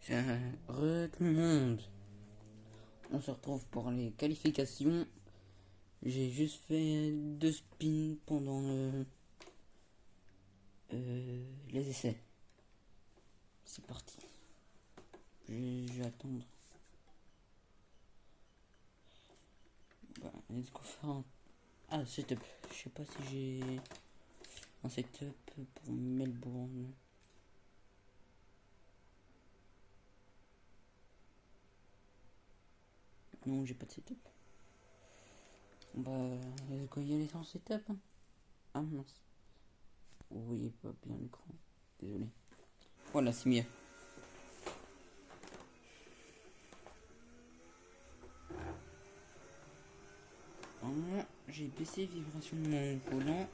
Tout le monde, on se retrouve pour les qualifications. J'ai juste fait 2 spins pendant les essais. C'est parti. Je vais attendre. Bah, let's go faire un... Ah, setup. Je sais pas si j'ai un setup pour Melbourne. Non, j'ai pas de setup. Bah, let's go y aller sans setup. Ah mince. Vous voyez pas bien l'écran. Désolé. Voilà, c'est mieux. J'ai baissé vibration de mon volant.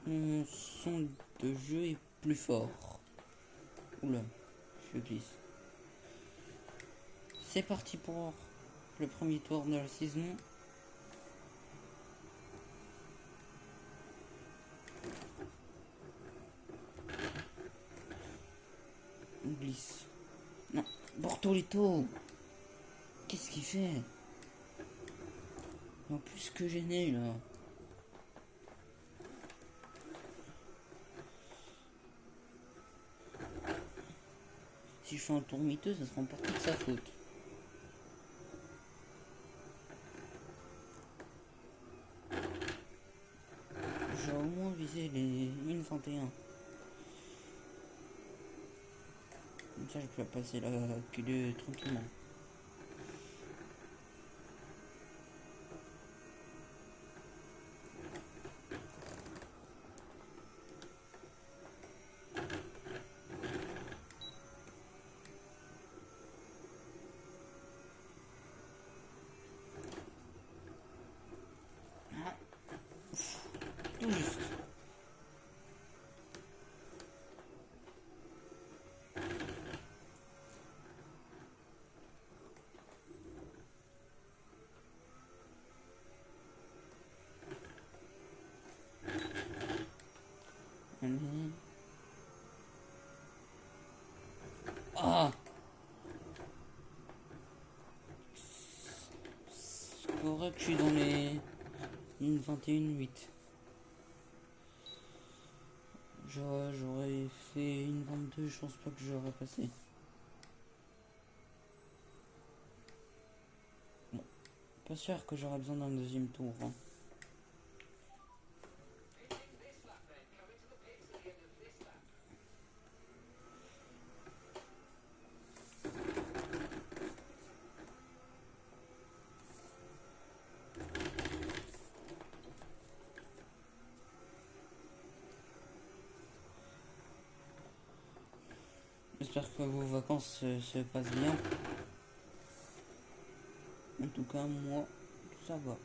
Mon son de jeu est plus fort. Oula, je glisse. C'est parti pour le premier tour de la saison. On glisse. Non, Bortolito. Qu'est-ce qu'il fait? En plus que gêné là. Si je fais un tour miteux, ça sera en partie de sa faute. J'ai au moins visé les 1,21. Comme ça, je peux passer la Q2 tranquillement. Tout juste. Ah, c'est correct, je suis dans les 1,21,8. J'aurais fait 1,22, je pense pas que j'aurais passé. Bon, pas sûr que j'aurais besoin d'un deuxième tour. Hein. J'espère que vos vacances se passent bien. En tout cas, moi, ça va.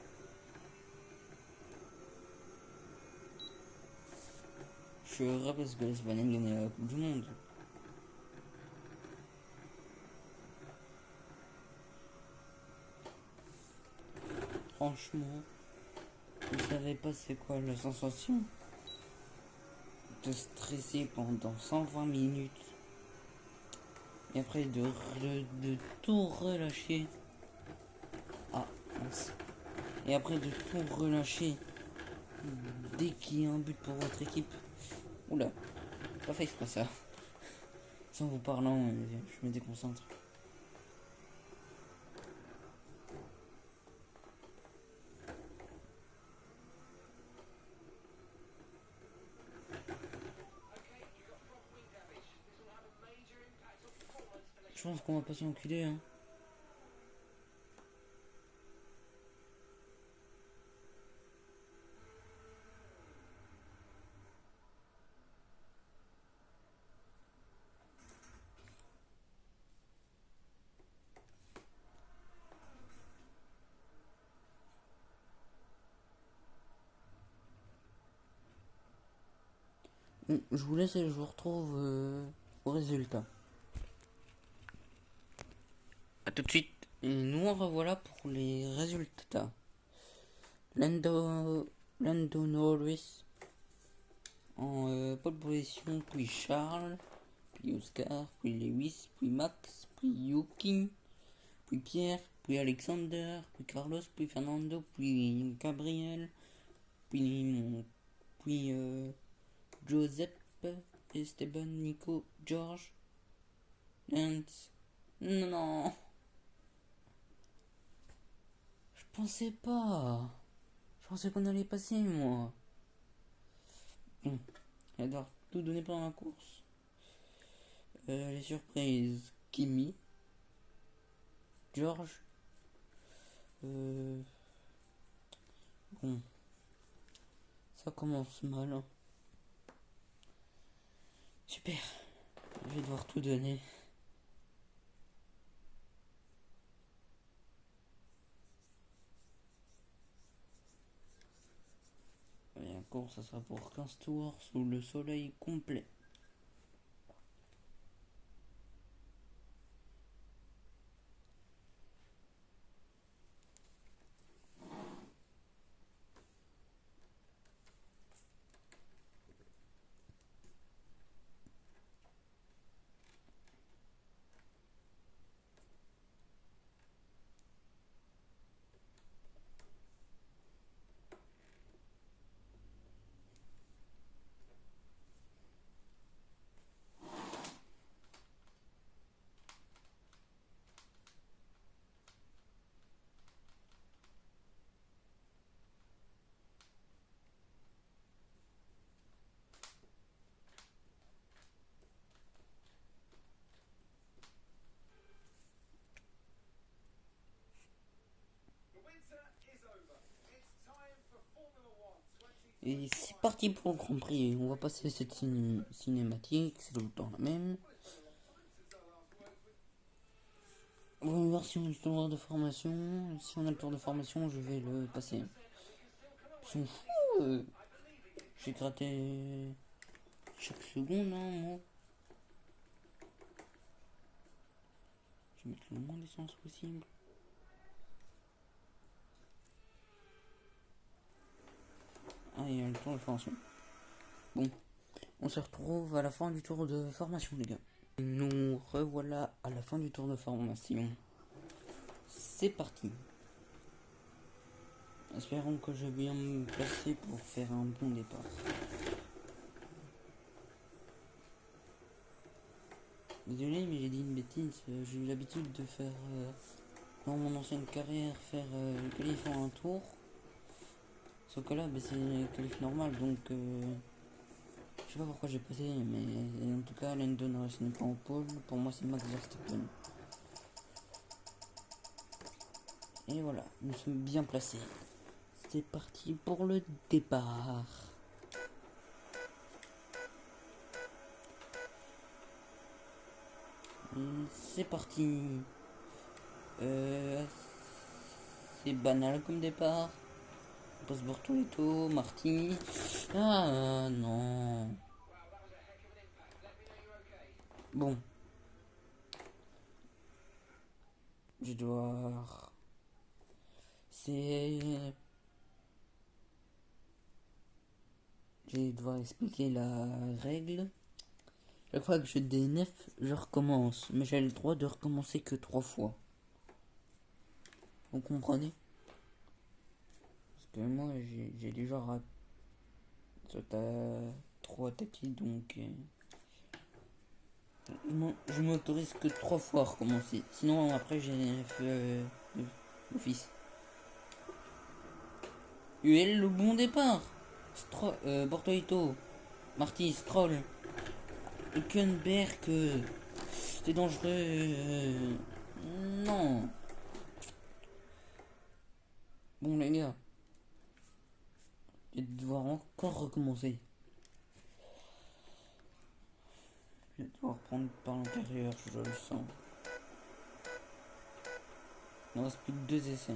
Je suis heureux parce que l'Espagne gagne la Coupe du Monde. Franchement, vous savez pas c'est quoi la sensation de stresser pendant 120 minutes et après de tout relâcher. Ah, mince. Et après de tout relâcher dès qu'il y a un but pour votre équipe. Oula, pas fait exprès ça. Sans vous parlant, je me déconcentre. Je pense qu'on va pas s'enculer, hein. Je vous laisse et je vous retrouve au résultat. A tout de suite. Et nous on revoilà pour les résultats. Lando Norris en pole position, puis Charles, puis Oscar, puis Lewis, puis Max, puis Yuki, puis Pierre, puis Alexander, puis Carlos, puis Fernando, puis Gabriel, puis Joseph, Esteban, Nico, George, Lance. Non, je pensais pas. Je pensais qu'on allait passer, moi. Bon, j'adore tout donner pendant la course. Les surprises, Kimi, George. Bon, ça commence mal. Hein. Super, je vais devoir tout donner. Et la course, ça sera pour 15 tours sous le soleil complet. Et c'est parti pour le Grand Prix. On va passer cette cinématique, c'est tout le temps la même. On va voir si on a le tour de formation. Si on a le tour de formation, je vais le passer. Ils sont fous. J'ai gratté chaque seconde, hein, moi. Je vais mettre le moins d'essence possible. Ah, il y a le tour de formation. Bon, on se retrouve à la fin du tour de formation, les gars. Nous revoilà à la fin du tour de formation. C'est parti. Espérons que je vais bien me placer pour faire un bon départ. Désolé, mais j'ai dit une bêtise. J'ai eu l'habitude de faire, dans mon ancienne carrière, faire le qualif en un tour. Sauf que là, c'est le qualif normal, donc je sais pas pourquoi j'ai passé, mais en tout cas, Lando Norris n'est pas en pôle. Pour moi, c'est Max Verstappen. Et voilà, nous sommes bien placés. C'est parti pour le départ. C'est parti. C'est banal comme départ. On passe Bortoleto, Martini. Ah non. Bon. Je dois... Je dois expliquer la règle. Chaque fois que je DNF, je recommence. Mais j'ai le droit de recommencer que 3 fois. Vous comprenez? Parce que moi, j'ai déjà raté 3 tapis, donc... je m'autorise que 3 fois à recommencer. Sinon, après, j'ai fait l'office. UL, le bon départ. Bortoito, Marty, Stroll, Hülkenberg, c'est dangereux. Non. Bon les gars, je vais devoir encore recommencer. Je vais devoir prendre par l'intérieur, je le sens. Il ne reste plus que 2 essais.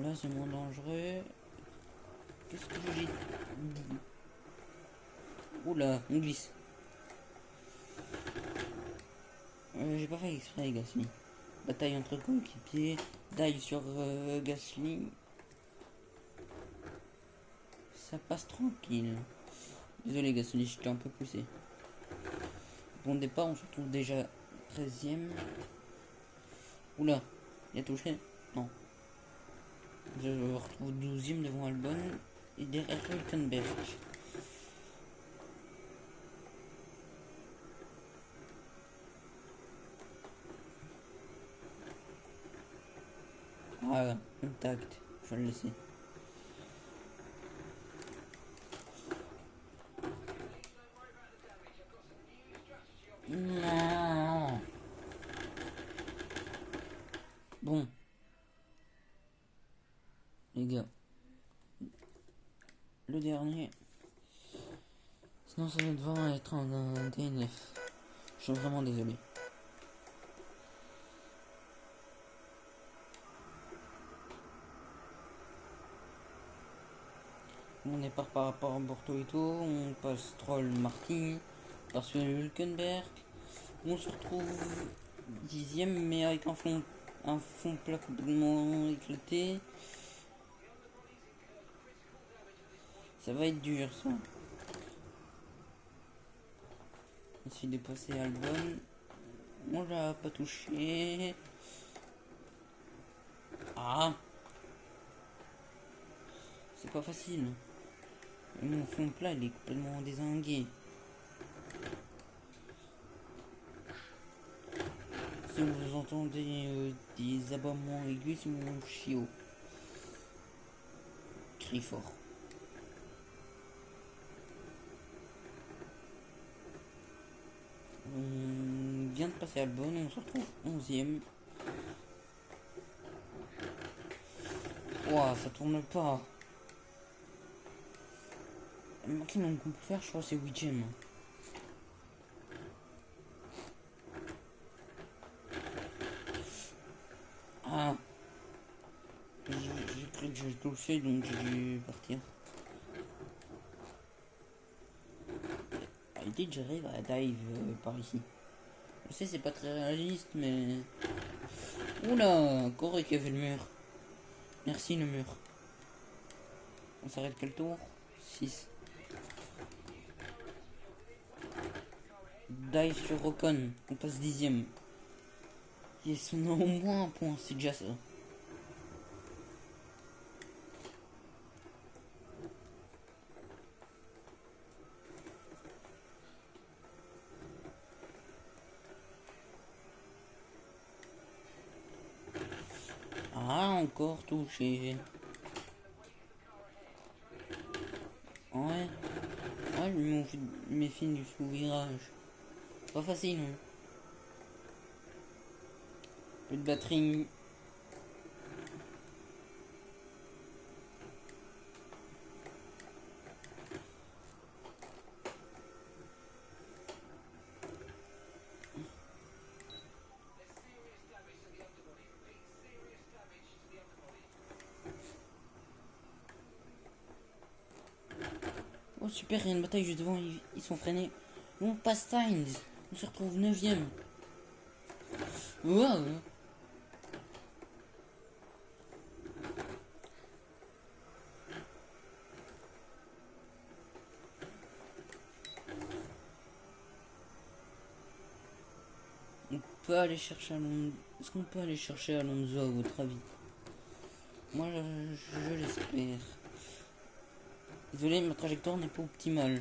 Là c'est moins dangereux. Qu'est-ce que je dis? Oula, on glisse. J'ai pas fait exprès les gars, si. Bataille entre coéquipiers. Dive sur Gasly. Ça passe tranquille. Désolé Gasly, je t'ai un peu poussé. Bon départ, on se retrouve déjà 13ème. Oula, il a touché? Non. Je me retrouve 12ème devant Albon et derrière Hülkenberg. Ah, contact, je vais le laisser. Non. Bon. Les gars. Le dernier. Sinon ça va devoir être un DNF. Je suis vraiment désolé. On départ par rapport à Bortoito, on passe Troll Martin, parce que Hülkenberg, on se retrouve 10ème mais avec un fond plat complètement éclaté. Ça va être dur ça. Essaye de passer Albon. On l'a pas touché. Ah, c'est pas facile. Et mon fond plat il est complètement dézingué. Si vous entendez des aboiements aigus, c'est mon chiot. Crie fort. On vient de passer Albon, on se retrouve 11ème. Ouah, ça tourne pas. Le maximum qu'on peut faire, je crois, c'est 8ème. Ah, j'ai cru que j'ai touché, donc j'ai dû partir. Il dit que j'arrive à dive par ici. Je sais, c'est pas très réaliste, mais... Oula, Corée qui a fait le mur. Merci le mur. On s'arrête quel tour? 6. Dive sur Ocon, on passe 10ème. Yes, on a au moins un point, c'est déjà ça. Ah, encore touché. Ouais. Ouais, mes films du sous-virage. Pas facile, hein. Peu de batterie. Oh super, il y a une bataille juste devant, ils sont freinés. On passe Sainz, on se retrouve 9ème. Wow. On peut aller chercher Alonso. Est-ce qu'on peut aller chercher Alonso à votre avis? Moi je l'espère. Désolé, ma trajectoire n'est pas optimale.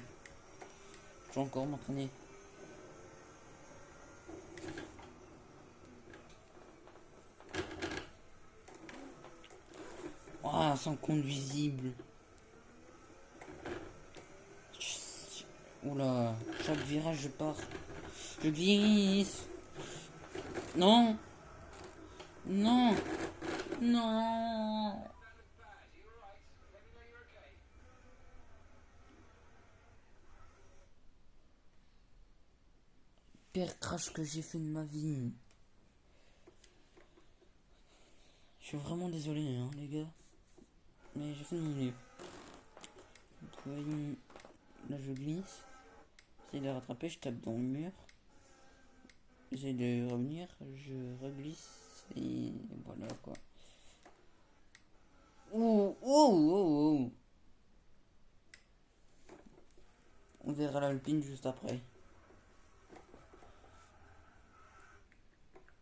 Je dois encore m'entraîner. Ah, sans conduisible. Oula, chaque virage je pars. Je glisse. Non. Non. Non. Pire crash que j'ai fait de ma vie. Je suis vraiment désolé, hein, les gars. Mais j'ai fait de mon mieux. Là, je glisse. J'essaie de rattraper, je tape dans le mur. J'essaie de revenir, je reglisse. Et voilà quoi. faire à l'alpine juste après.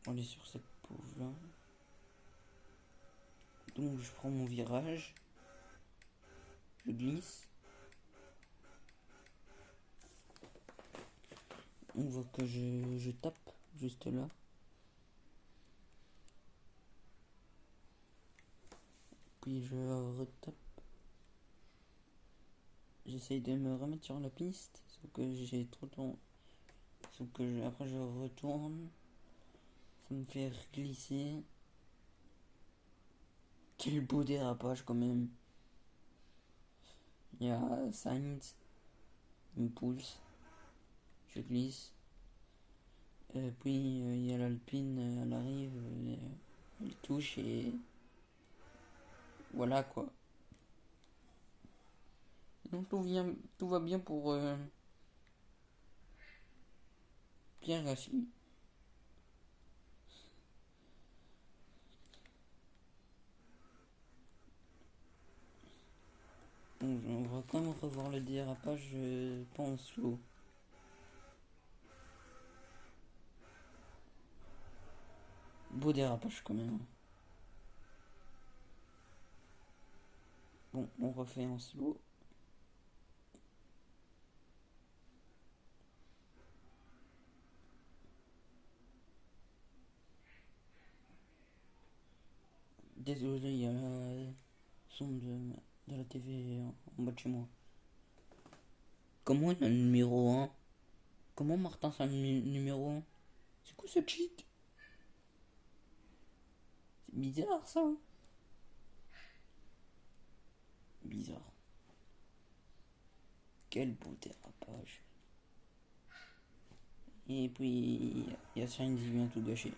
On est sur cette pauvre là. Donc je prends mon virage. Je glisse. On voit que je tape juste là. Puis je retape. J'essaye de me remettre sur la piste. Sauf que j'ai trop de temps. Sauf que après je retourne. Ça me fait glisser. Quel beau dérapage quand même. Il y a Sainz. Il me pousse. Je glisse. Puis il y a l'Alpine, elle arrive, elle touche et voilà quoi. Donc tout va bien pour Pierre Gasly. Donc, on va quand même revoir le dérapage, je pense, slow. Beau dérapage quand même. Bon, on refait en slow. Désolé, il y a le son de la TV en bas de chez moi. Comment il a le numéro 1? Comment Martin c'est le numéro 1? C'est quoi ce cheat? C'est bizarre ça. Bizarre. Quel beau dérapage. Et puis, il y a Sainz qui vient tout gâcher.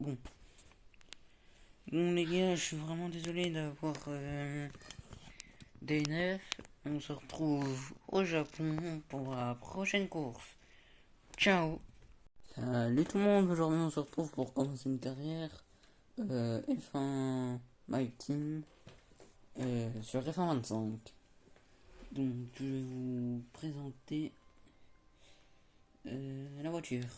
Bon. Bon les gars, je suis vraiment désolé d'avoir DNF. On se retrouve au Japon pour la prochaine course. Ciao. Salut tout le monde, aujourd'hui on se retrouve pour commencer une carrière F1 My Team sur F1 25. Donc je vais vous présenter la voiture.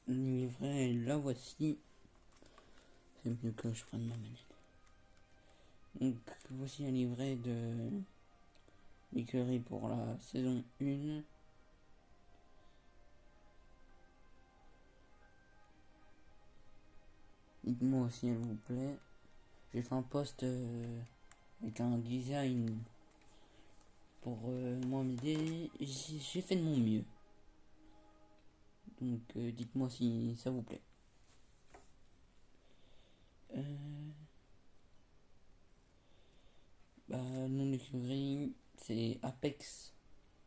Livrée, la voici. C'est mieux que je prenne ma manette. Donc voici un livret de l'écurie pour la saison 1. Dites-moi si elle vous plaît. J'ai fait un post avec un design pour moi m'aider. J'ai fait de mon mieux. Donc dites-moi si ça vous plaît. Le nom de l'écurie c'est Apex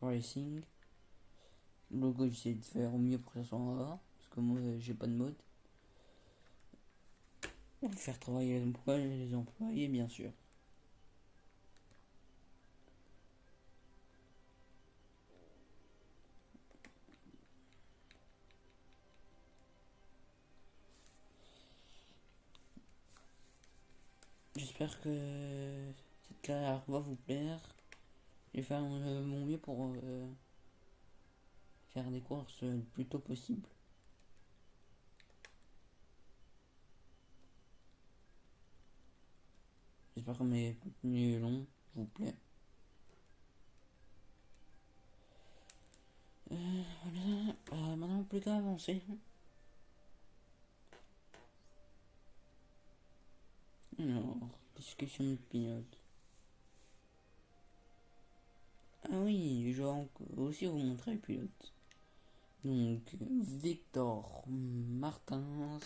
Racing. Le logo j'essaie de faire au mieux pour que ça soit en A. Parce que moi j'ai pas de mode. On va faire travailler les employés bien sûr. J'espère que cette carrière va vous plaire. Je vais faire mon mieux pour faire des courses le plus tôt possible. J'espère que mes contenus longs vous plaît. Voilà, maintenant plus qu'à avancer. Alors, discussion de pilote. Ah oui, je vais aussi vous montrer le pilote. Donc, Victor Martins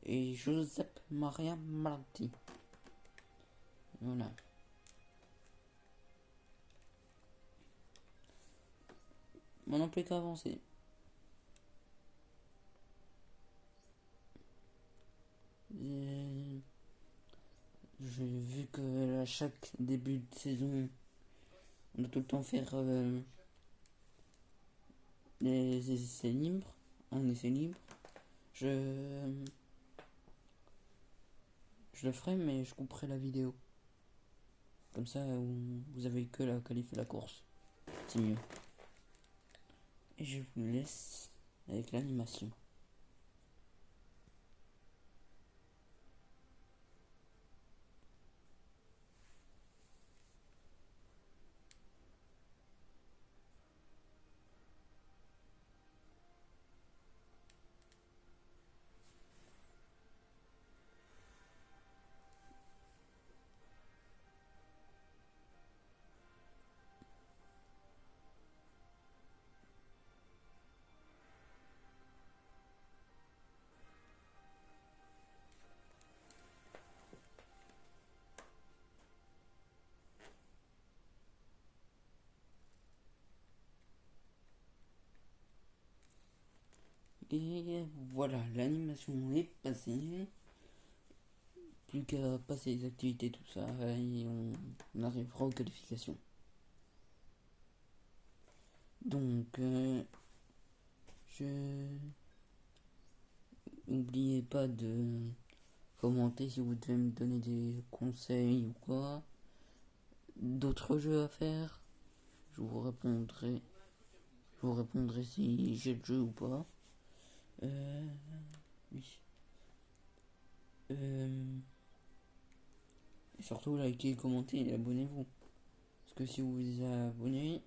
et Josep Maria Marti. Voilà. Maintenant plus qu'à avancer. j'ai vu que à chaque début de saison, on doit tout le temps faire des essais libres, un essai libre. Je le ferai, mais je couperai la vidéo. Comme ça, vous avez que la qualif et la course. C'est mieux. Et je vous laisse avec l'animation. Et voilà, l'animation est passée. Plus qu'à passer les activités, tout ça, et on arrivera aux qualifications. Donc, n'oubliez pas de commenter si vous devez me donner des conseils ou quoi. D'autres jeux à faire. Je vous répondrai si j'ai le jeu ou pas. Oui. Et surtout, likez, commentez et abonnez-vous. Parce que si vous vous abonnez,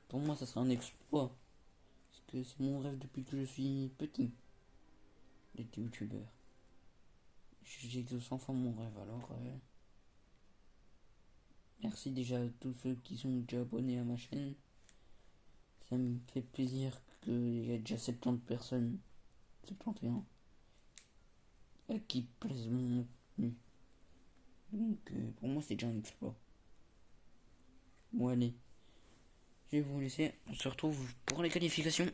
pour moi, ça sera un exploit. Parce que c'est mon rêve depuis que je suis petit, d'être youtubeur. J'exauce enfin mon rêve, alors merci déjà à tous ceux qui sont déjà abonnés à ma chaîne. Ça me fait plaisir qu'il y a déjà 70 personnes, 71, à qui plaise mon contenu. Donc pour moi c'est déjà un exploit. Bon allez, je vais vous laisser, on se retrouve pour les qualifications.